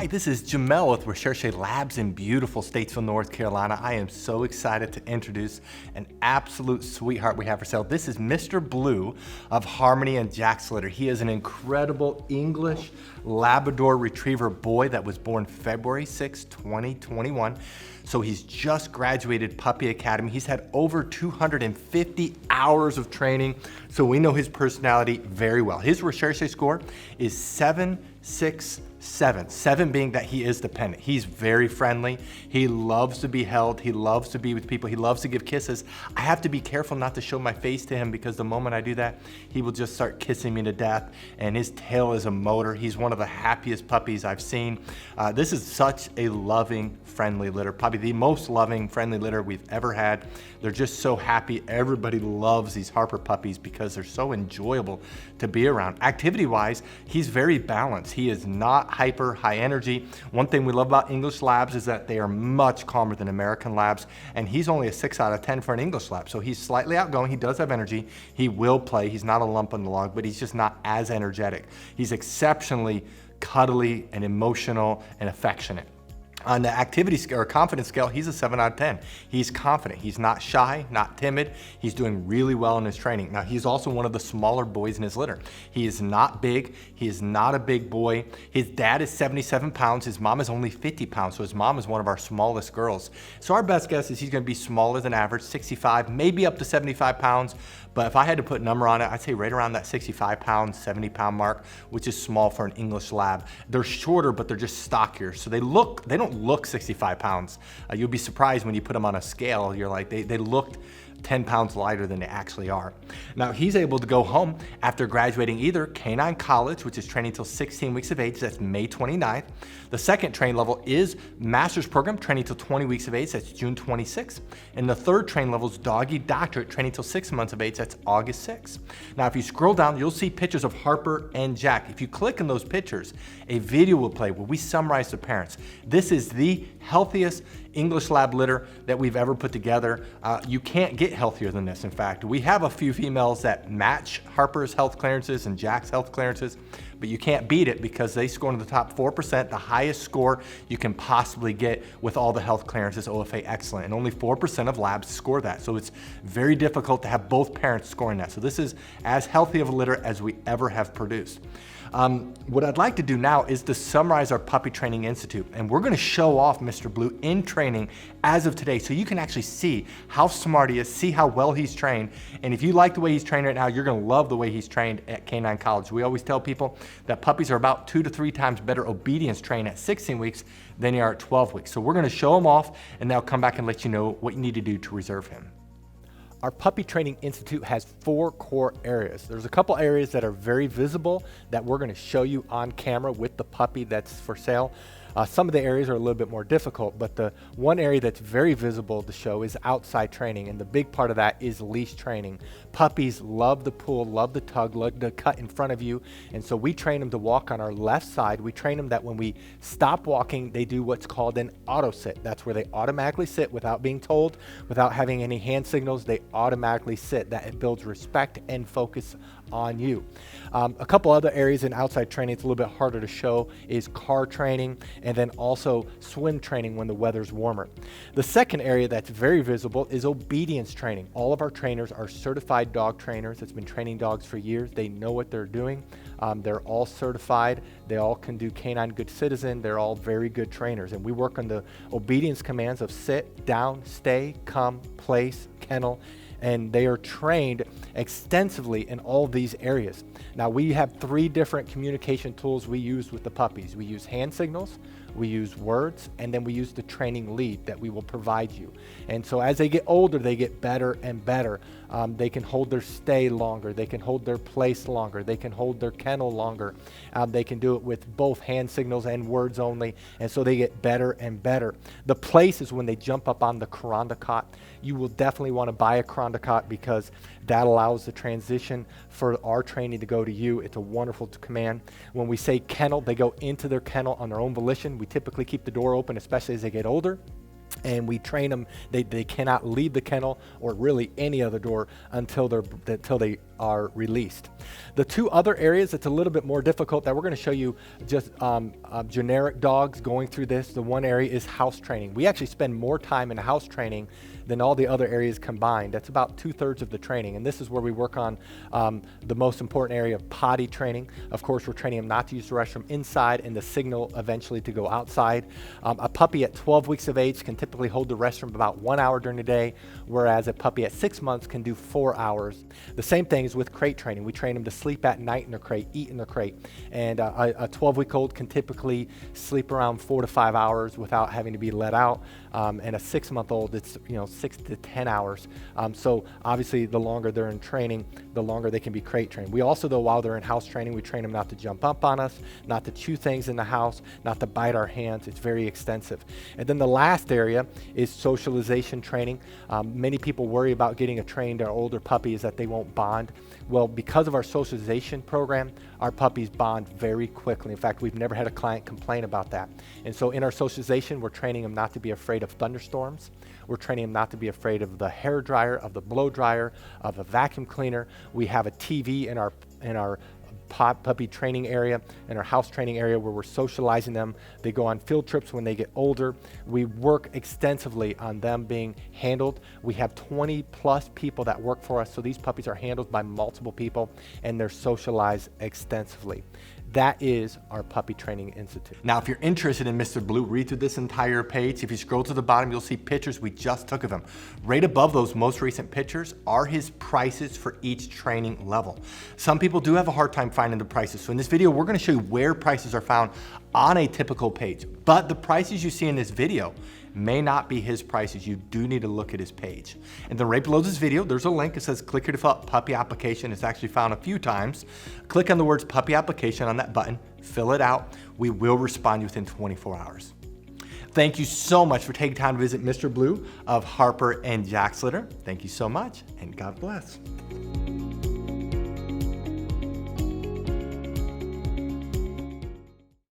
Hi, this is Jamel with Recherche Labs in beautiful Statesville, North Carolina. I am so excited to introduce an absolute sweetheart we have for sale. This is Mr. Blue of Harmony and Jack's litter. He is an incredible English Labrador Retriever boy that was born February 6, 2021. So he's just graduated Puppy Academy. He's had over 250 hours of training, so we know his personality very well. His Recherche score is 767. 7 being that he is dependent. He's very friendly. He loves to be held. He loves to be with people. He loves to give kisses. I have to be careful not to show my face to him because the moment I do that, he will just start kissing me to death, and his tail is a motor. He's one of the happiest puppies I've seen. This is such a loving, friendly litter, probably the most loving, friendly litter we've ever had. They're just so happy. Everybody loves these Harper puppies because they're so enjoyable to be around. Activity-wise, he's very balanced. He is not hyper, high energy. One thing we love about English Labs is that they are much calmer than American Labs, and he's only a 6 out of 10 for an English Lab. So he's slightly outgoing. He does have energy. He will play. He's not a lump on the log, but he's just not as energetic. He's exceptionally cuddly and emotional and affectionate. On the activity scale or confidence scale, he's a 7 out of 10. He's confident. He's not shy, not timid. He's doing really well in his training. Now, he's also one of the smaller boys in his litter. He is not big. He is not a big boy. His dad is 77 pounds. His mom is only 50 pounds. So his mom is one of our smallest girls. So our best guess is he's going to be smaller than average, 65, maybe up to 75 pounds. But if I had to put a number on it, I'd say right around that 65 pound, 70 pound mark, which is small for an English Lab. They're shorter, but they're just stockier. So they don't look 65 pounds. You'll be surprised when you put them on a scale. You're like, they looked 10 pounds lighter than they actually are. Now, he's able to go home after graduating either Canine College, which is training till 16 weeks of age, that's May 29th. The second train level is Master's Program, training till 20 weeks of age, that's June 26th. And the third train level is Doggy Doctorate, training till 6 months of age, that's August 6th. Now, if you scroll down, you'll see pictures of Harper and Jack. If you click on those pictures, a video will play where we summarize the parents. This is the healthiest English Lab litter that we've ever put together. You can't get healthier than this. In fact, we have a few females that match Harper's health clearances and Jack's health clearances, but you can't beat it because they score in the top 4%, the highest score you can possibly get with all the health clearances, OFA excellent, and only 4% of labs score that. So it's very difficult to have both parents scoring that. So this is as healthy of a litter as we ever have produced. What I'd like to do now is to summarize our Puppy Training Institute, and we're going to show off Mr. Blue in training as of today so you can actually see how smart he is, see how well he's trained, and if you like the way he's trained right now, you're going to love the way he's trained at Canine College. We always tell people that puppies are about 2 to 3 times better obedience trained at 16 weeks than they are at 12 weeks. So we're going to show him off, and then I'll come back and let you know what you need to do to reserve him. Our Puppy Training Institute has 4 core areas. There's a couple areas that are very visible that we're going to show you on camera with the puppy that's for sale. Some of the areas are a little bit more difficult, but the one area that's very visible to show is outside training, and the big part of that is leash training. Puppies love the pull, love the tug, love the cut in front of you, and so we train them to walk on our left side. We train them that when we stop walking, they do what's called an auto sit. That's where they automatically sit without being told, without having any hand signals. They automatically sit. That builds respect and focus on you. A couple other areas in outside training, it's a little bit harder to show, is car training, and then also swim training when the weather's warmer. The second area that's very visible is obedience training. All of our trainers are certified dog trainers that's been training dogs for years. They know what they're doing. They're all certified. They all can do Canine Good Citizen. They're all very good trainers, and we work on the obedience commands of sit, down, stay, come, place, kennel, and they are trained extensively in all these areas. Now, we have 3 different communication tools we use with the puppies. We use hand signals, we use words, and then we use the training lead that we will provide you. And so as they get older, they get better and better. They can hold their stay longer, they can hold their place longer, they can hold their kennel longer. They can do it with both hand signals and words only, and so they get better and better. The place is when they jump up on the Kuranda cot. You will definitely want to buy a Kuranda cot because that allows the transition for our training to go to you. It's a wonderful command. When we say kennel, they go into their kennel on their own volition. We typically keep the door open, especially as they get older. And we train them. They cannot leave the kennel or really any other door until they are released. The two other areas that's a little bit more difficult that we're going to show you just generic dogs going through this. The one area is house training. We actually spend more time in house training than all the other areas combined. That's about 2/3 of the training. And this is where we work on the most important area of potty training. Of course, we're training them not to use the restroom inside and the signal eventually to go outside. A puppy at 12 weeks of age can typically hold the restroom about 1 hour during the day, whereas a puppy at 6 months can do 4 hours. The same thing is with crate training. We train them to sleep at night in their crate, eat in their crate. And a 12-week-old can typically sleep around 4 to 5 hours without having to be let out. And a 6-month-old, it's 6 to 10 hours. So obviously the longer they're in training, the longer they can be crate trained. We also, though, while they're in house training, we train them not to jump up on us, not to chew things in the house, not to bite our hands. It's very extensive. And then the last area is socialization training. Many people worry about getting a trained or older puppy is that they won't bond. Well, because of our socialization program, our puppies bond very quickly. In fact, we've never had a client complain about that. And so in our socialization, we're training them not to be afraid of thunderstorms. We're training them not to be afraid of the hair dryer, of the blow dryer, of a vacuum cleaner. We have a TV in our puppy training area, in our house training area, where we're socializing them. They go on field trips when they get older. We work extensively on them being handled. We have 20+ people that work for us, so these puppies are handled by multiple people and they're socialized extensively. That is our Puppy Training Institute. Now, if you're interested in Mr. Blue, read through this entire page. If you scroll to the bottom, you'll see pictures we just took of him. Right above those most recent pictures are his prices for each training level. Some people do have a hard time finding the prices. So in this video, we're gonna show you where prices are found on a typical page. But the prices you see in this video may not be his prices. You do need to look at his page. And then right below this video, there's a link. It says click here to fill out puppy application. It's actually found a few times. Click on the words puppy application on that button, fill it out. We will respond within 24 hours. Thank you so much for taking time to visit Mr. Blue of Harper and Jack's Litter. Thank you so much, and God bless.